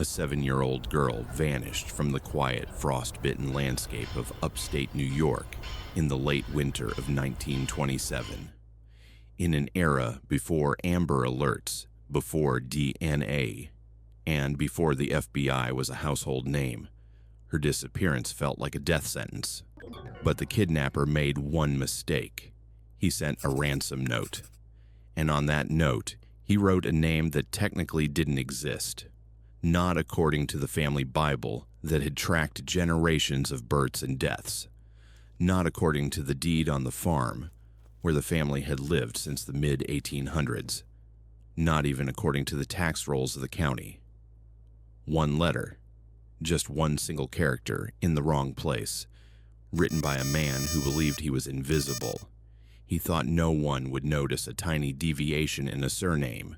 A 7-year-old girl vanished from the quiet, frost-bitten landscape of upstate New York in the late winter of 1927. In an era before Amber Alerts, before DNA, and before the FBI was a household name, her disappearance felt like a death sentence. But the kidnapper made one mistake. He sent a ransom note. And on that note, he wrote a name that technically didn't exist. Not according to the family Bible that had tracked generations of births and deaths. Not according to the deed on the farm, where the family had lived since the mid-1800s. Not even according to the tax rolls of the county. One letter, just one single character in the wrong place, written by a man who believed he was invisible. He thought no one would notice a tiny deviation in a surname.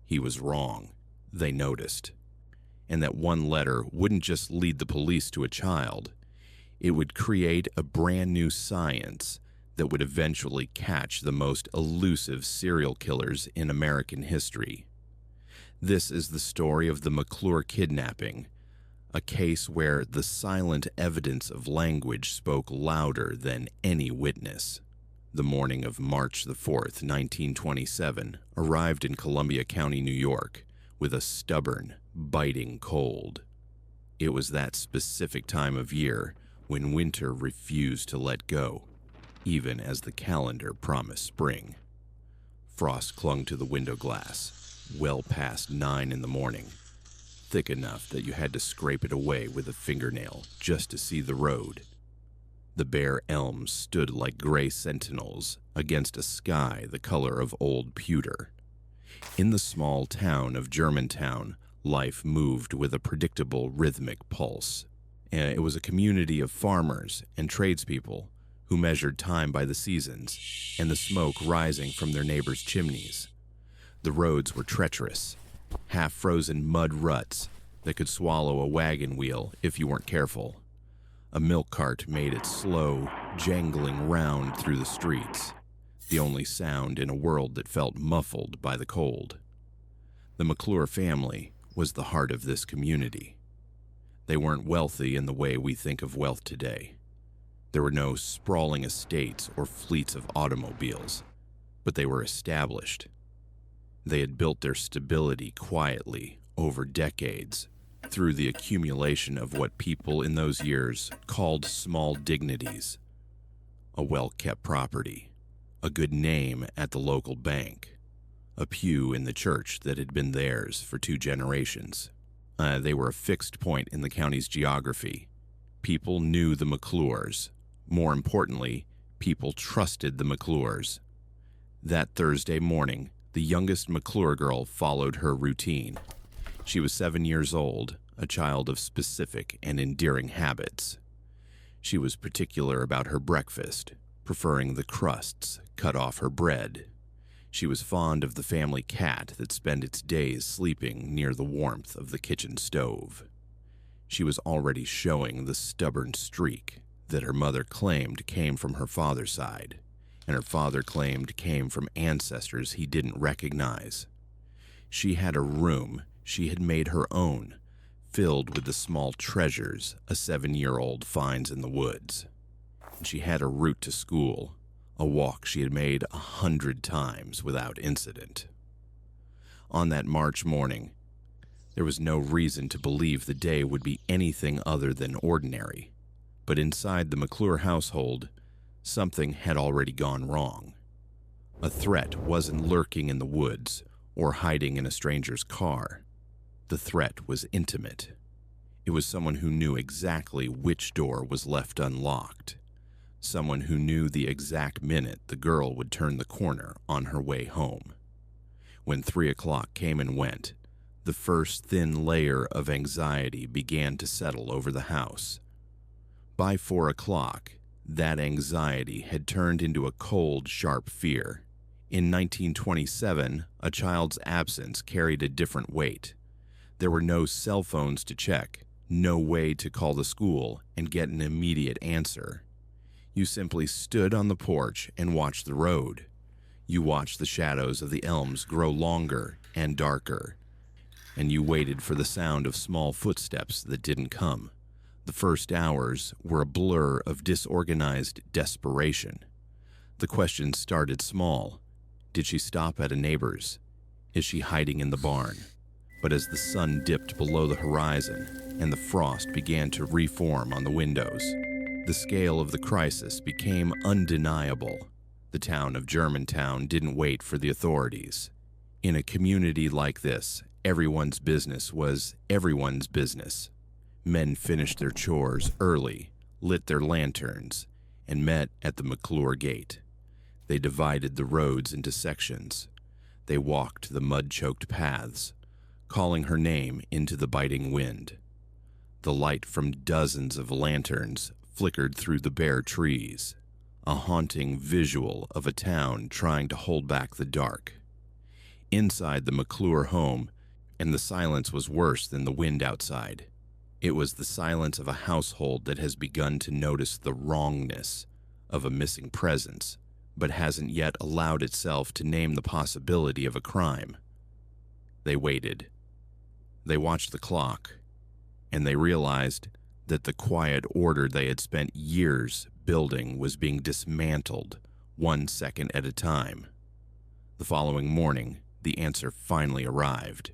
He was wrong. They noticed. And that one letter wouldn't just lead the police to a child. It would create a brand new science that would eventually catch the most elusive serial killers in American history. This is the story of the McClure kidnapping, a case where the silent evidence of language spoke louder than any witness. The morning of March the 4th, 1927, arrived in Columbia County, New York, with a stubborn, biting cold. It was that specific time of year when winter refused to let go, even as the calendar promised spring. Frost clung to the window glass, well past 9 in the morning, thick enough that you had to scrape it away with a fingernail just to see the road. The bare elms stood like gray sentinels against a sky the color of old pewter. In the small town of Germantown, life moved with a predictable rhythmic pulse. It was a community of farmers and tradespeople who measured time by the seasons and the smoke rising from their neighbors' chimneys. The roads were treacherous, half-frozen mud ruts that could swallow a wagon wheel if you weren't careful. A milk cart made its slow, jangling round through the streets, the only sound in a world that felt muffled by the cold. The McClure family was the heart of this community. They weren't wealthy in the way we think of wealth today. There were no sprawling estates or fleets of automobiles, but they were established. They had built their stability quietly over decades through the accumulation of what people in those years called small dignities. A well-kept property, a good name at the local bank, a pew in the church that had been theirs for 2 generations. They were a fixed point in the county's geography. People knew the McClures. More importantly, people trusted the McClures. That Thursday morning, the youngest McClure girl followed her routine. She was 7 years old, a child of specific and endearing habits. She was particular about her breakfast, preferring the crusts cut off her bread. She was fond of the family cat that spent its days sleeping near the warmth of the kitchen stove. She was already showing the stubborn streak that her mother claimed came from her father's side, and her father claimed came from ancestors he didn't recognize. She had a room she had made her own, filled with the small treasures a 7-year-old finds in the woods. And she had a route to school, a walk she had made 100 times without incident. On that March morning, there was no reason to believe the day would be anything other than ordinary, but inside the McClure household, something had already gone wrong. A threat wasn't lurking in the woods or hiding in a stranger's car. The threat was intimate. It was someone who knew exactly which door was left unlocked. Someone who knew the exact minute the girl would turn the corner on her way home. When 3 o'clock came and went, the first thin layer of anxiety began to settle over the house. By 4 o'clock, that anxiety had turned into a cold, sharp fear. In 1927, a child's absence carried a different weight. There were no cell phones to check, no way to call the school and get an immediate answer. You simply stood on the porch and watched the road. You watched the shadows of the elms grow longer and darker. and you waited for the sound of small footsteps that didn't come. The first hours were a blur of disorganized desperation. The questions started small. Did she stop at a neighbor's? Is she hiding in the barn? But as the sun dipped below the horizon and the frost began to reform on the windows, the scale of the crisis became undeniable. The town of Germantown didn't wait for the authorities. In a community like this, everyone's business was everyone's business. Men finished their chores early, lit their lanterns, and met at the McClure gate. They divided the roads into sections. They walked the mud-choked paths, calling her name into the biting wind. The light from dozens of lanterns flickered through the bare trees, a haunting visual of a town trying to hold back the dark. Inside the McClure home, and the silence was worse than the wind outside. It was the silence of a household that has begun to notice the wrongness of a missing presence, but hasn't yet allowed itself to name the possibility of a crime. They waited. They watched the clock, and they realized that the quiet order they had spent years building was being dismantled 1 second at a time. The following morning, the answer finally arrived.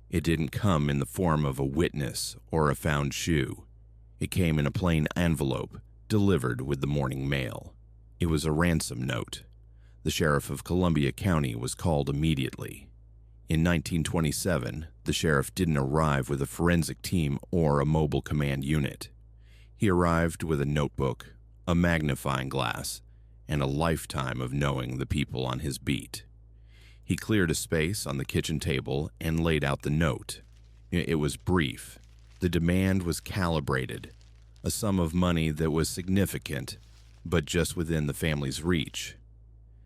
It didn't come in the form of a witness or a found shoe. It came in a plain envelope delivered with the morning mail. It was a ransom note. The sheriff of Columbia County was called immediately. In 1927, the sheriff didn't arrive with a forensic team or a mobile command unit. He arrived with a notebook, a magnifying glass, and a lifetime of knowing the people on his beat. He cleared a space on the kitchen table and laid out the note. It was brief. The demand was calibrated, a sum of money that was significant, but just within the family's reach.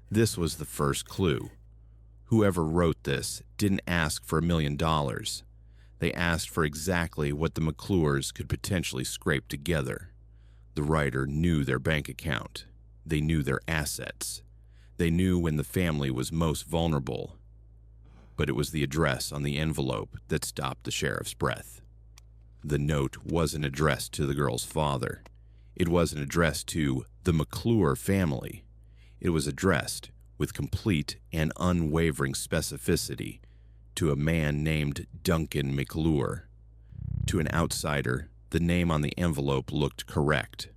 This was the first clue. Whoever wrote this didn't ask for $1 million. They asked for exactly what the McClures could potentially scrape together. The writer knew their bank account. They knew their assets. They knew when the family was most vulnerable. But it was the address on the envelope that stopped the sheriff's breath. The note wasn't addressed to the girl's father. It wasn't addressed to the McClure family. It was addressed with complete and unwavering specificity to a man named Duncan McLure. To an outsider, the name on the envelope looked correct.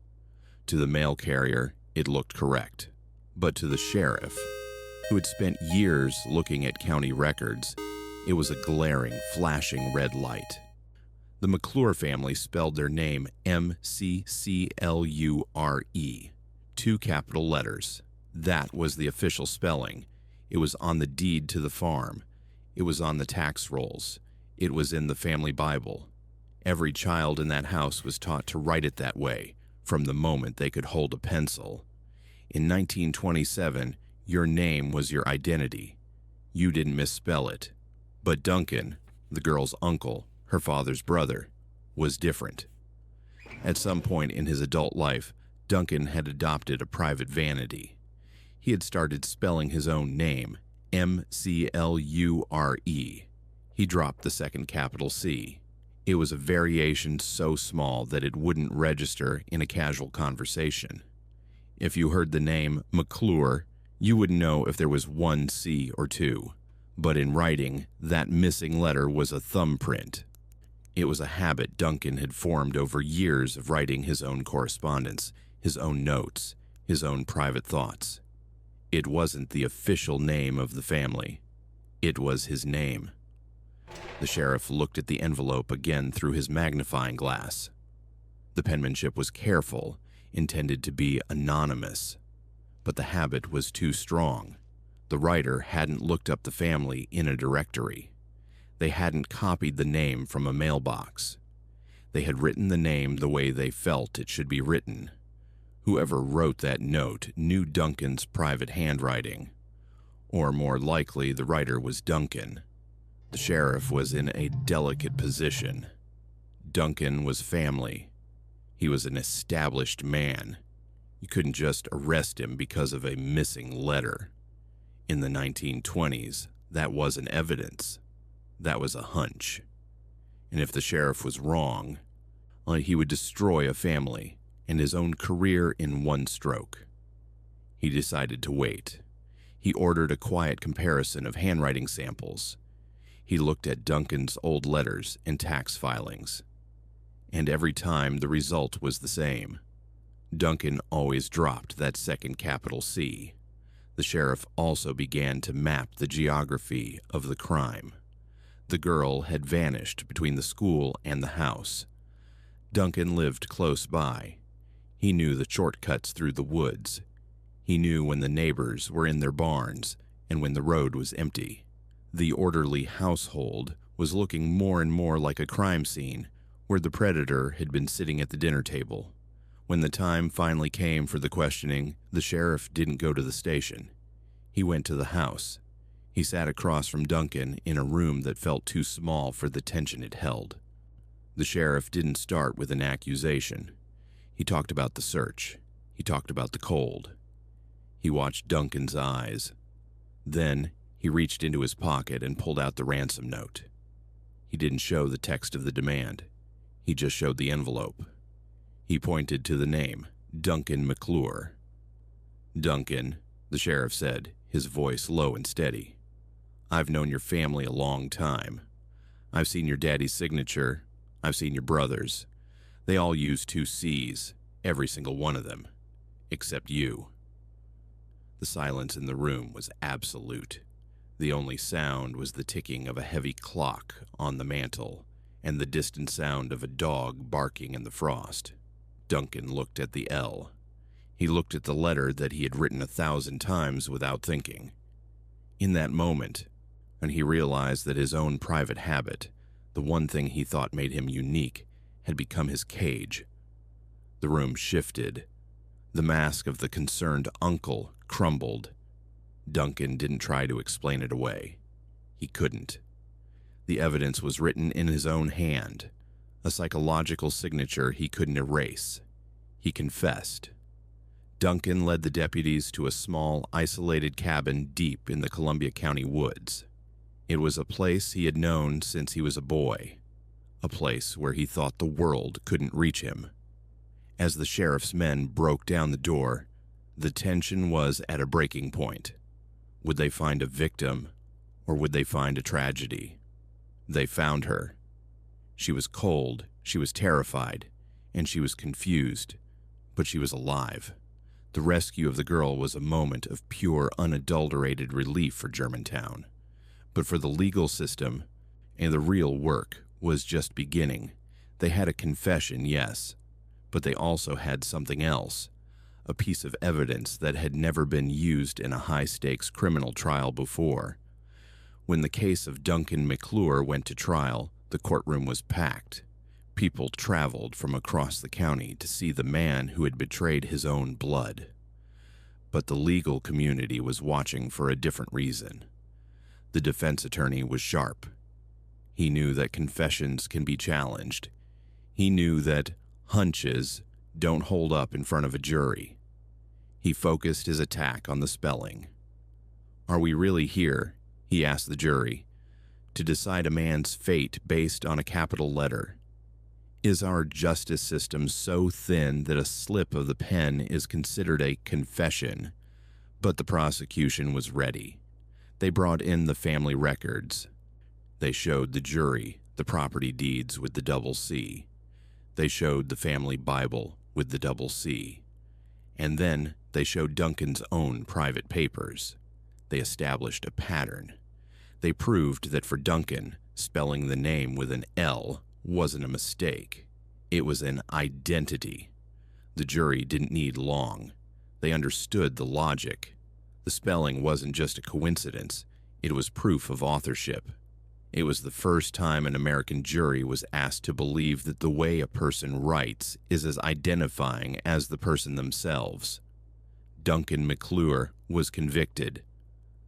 To the mail carrier, it looked correct. But to the sheriff, who had spent years looking at county records, it was a glaring, flashing red light. The McClure family spelled their name M-C-C-L-U-R-E, 2 capital letters. That was the official spelling. It was on the deed to the farm. It was on the tax rolls. It was in the family Bible. Every child in that house was taught to write it that way from the moment they could hold a pencil. In 1927, your name was your identity. You didn't misspell it. But Duncan, the girl's uncle, her father's brother, was different. At some point in his adult life, Duncan had adopted a private vanity. He had started spelling his own name, M-C-L-U-R-E. He dropped the second capital C. It was a variation so small that it wouldn't register in a casual conversation. If you heard the name McClure, you would know if there was 1 C or 2. But in writing, that missing letter was a thumbprint. It was a habit Duncan had formed over years of writing his own correspondence, his own notes, his own private thoughts. It wasn't the official name of the family. It was his name. The sheriff looked at the envelope again through his magnifying glass. The penmanship was careful, intended to be anonymous, but the habit was too strong. The writer hadn't looked up the family in a directory. They hadn't copied the name from a mailbox. They had written the name the way they felt it should be written. Whoever wrote that note knew Duncan's private handwriting. Or more likely, the writer was Duncan. The sheriff was in a delicate position. Duncan was family. He was an established man. You couldn't just arrest him because of a missing letter. In the 1920s, that wasn't evidence. that was a hunch. And if the sheriff was wrong, he would destroy a family and his own career in one stroke. He decided to wait. He ordered a quiet comparison of handwriting samples. He looked at Duncan's old letters and tax filings. And every time the result was the same. Duncan always dropped that second capital C. The sheriff also began to map the geography of the crime. The girl had vanished between the school and the house. Duncan lived close by. He knew the shortcuts through the woods. He knew when the neighbors were in their barns and when the road was empty. The orderly household was looking more and more like a crime scene where the predator had been sitting at the dinner table. When the time finally came for the questioning, the sheriff didn't go to the station. He went to the house. He sat across from Duncan in a room that felt too small for the tension it held. The sheriff didn't start with an accusation. He talked about the search. He talked about the cold. He watched Duncan's eyes. Then he reached into his pocket and pulled out the ransom note. He didn't show the text of the demand. He just showed the envelope. He pointed to the name, Duncan McLure. "Duncan," the sheriff said, his voice low and steady. "I've known your family a long time. I've seen your daddy's signature. I've seen your brothers. They all use 2 C's, every single one of them, except you." The silence in the room was absolute. The only sound was the ticking of a heavy clock on the mantel and the distant sound of a dog barking in the frost. Duncan looked at the L. He looked at the letter that he had written 1,000 times without thinking. In that moment, when he realized that his own private habit, the one thing he thought made him unique, had become his cage. The room shifted. The mask of the concerned uncle crumbled. Duncan didn't try to explain it away. He couldn't. The evidence was written in his own hand, a psychological signature he couldn't erase. He confessed. Duncan led the deputies to a small, isolated cabin deep in the Columbia County woods. It was a place he had known since he was a boy, a place where he thought the world couldn't reach him. As the sheriff's men broke down the door, the tension was at a breaking point. Would they find a victim, or would they find a tragedy? They found her. She was cold, she was terrified, and she was confused, but she was alive. The rescue of the girl was a moment of pure, unadulterated relief for Germantown. But for the legal system, and the real work was just beginning. They had a confession, yes, but they also had something else, a piece of evidence that had never been used in a high-stakes criminal trial before. When the case of Duncan McLure went to trial, the courtroom was packed. People traveled from across the county to see the man who had betrayed his own blood. But the legal community was watching for a different reason. The defense attorney was sharp. He knew that confessions can be challenged. He knew that hunches don't hold up in front of a jury. He focused his attack on the spelling. "Are we really here," he asked the jury, "to decide a man's fate based on a capital letter? Is our justice system so thin that a slip of the pen is considered a confession?" But the prosecution was ready. They brought in the family records. They showed the jury the property deeds with the double C. They showed the family Bible with the double C. And then they showed Duncan's own private papers. They established a pattern. They proved that for Duncan, spelling the name with an L wasn't a mistake. It was an identity. The jury didn't need long. They understood the logic. The spelling wasn't just a coincidence. It was proof of authorship. It was the first time an American jury was asked to believe that the way a person writes is as identifying as the person themselves. Duncan McLure was convicted.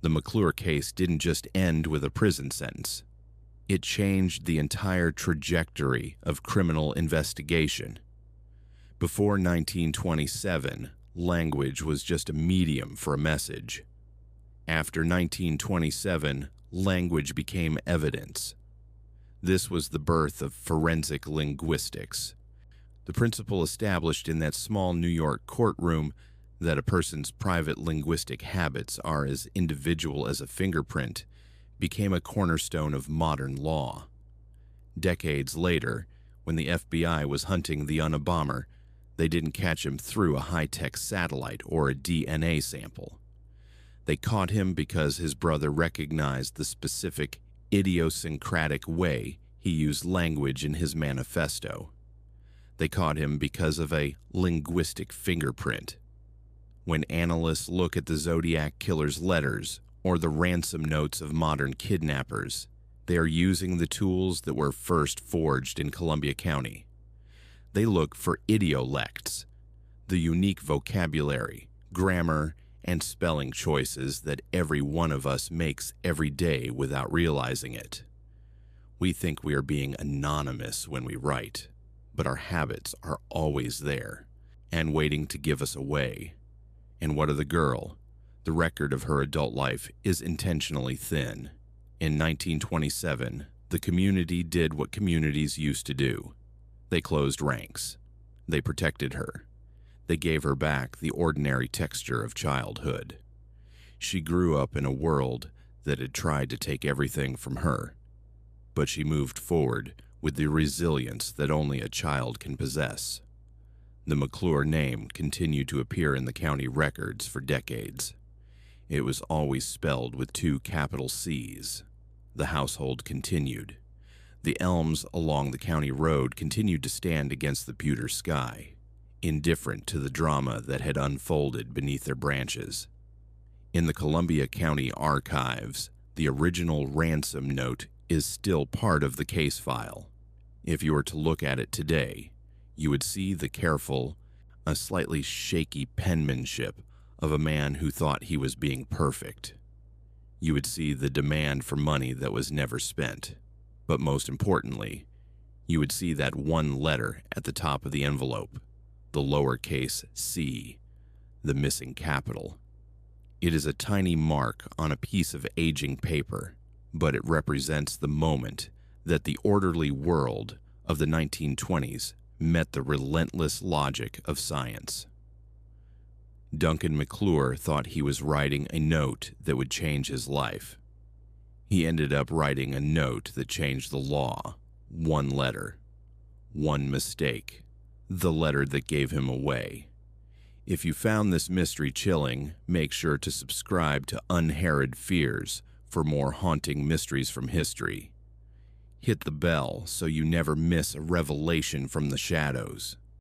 The McClure case didn't just end with a prison sentence. It changed the entire trajectory of criminal investigation. Before 1927, language was just a medium for a message. After 1927, language became evidence. This was the birth of forensic linguistics, the principle established in that small New York courtroom that a person's private linguistic habits are as individual as a fingerprint became a cornerstone of modern law. Decades later, when the FBI was hunting the Unabomber, they didn't catch him through a high-tech satellite or a DNA sample. They caught him because his brother recognized the specific, idiosyncratic way he used language in his manifesto. They caught him because of a linguistic fingerprint. When analysts look at the Zodiac Killer's letters or the ransom notes of modern kidnappers, they are using the tools that were first forged in Columbia County. They look for idiolects, the unique vocabulary, grammar, and spelling choices that every one of us makes every day without realizing it. We think we are being anonymous when we write, but our habits are always there and waiting to give us away. And what of the girl? The record of her adult life is intentionally thin. In 1927, the community did what communities used to do. They closed ranks. They protected her. They gave her back the ordinary texture of childhood. She grew up in a world that had tried to take everything from her, but she moved forward with the resilience that only a child can possess. The McClure name continued to appear in the county records for decades. It was always spelled with 2 capital C's. The household continued. The elms along the county road continued to stand against the pewter sky, indifferent to the drama that had unfolded beneath their branches. In the Columbia County Archives, the original ransom note is still part of the case file. If you were to look at it today, you would see the careful, a slightly shaky penmanship of a man who thought he was being perfect. You would see the demand for money that was never spent. But most importantly, you would see that one letter at the top of the envelope, the lowercase c, the missing capital. It is a tiny mark on a piece of aging paper, but it represents the moment that the orderly world of the 1920s met the relentless logic of science. Duncan McLure thought he was writing a note that would change his life. He ended up writing a note that changed the law. One letter. One mistake. The letter that gave him away. If you found this mystery chilling, make sure to subscribe to Unheard Fears for more haunting mysteries from history. Hit the bell so you never miss a revelation from the shadows.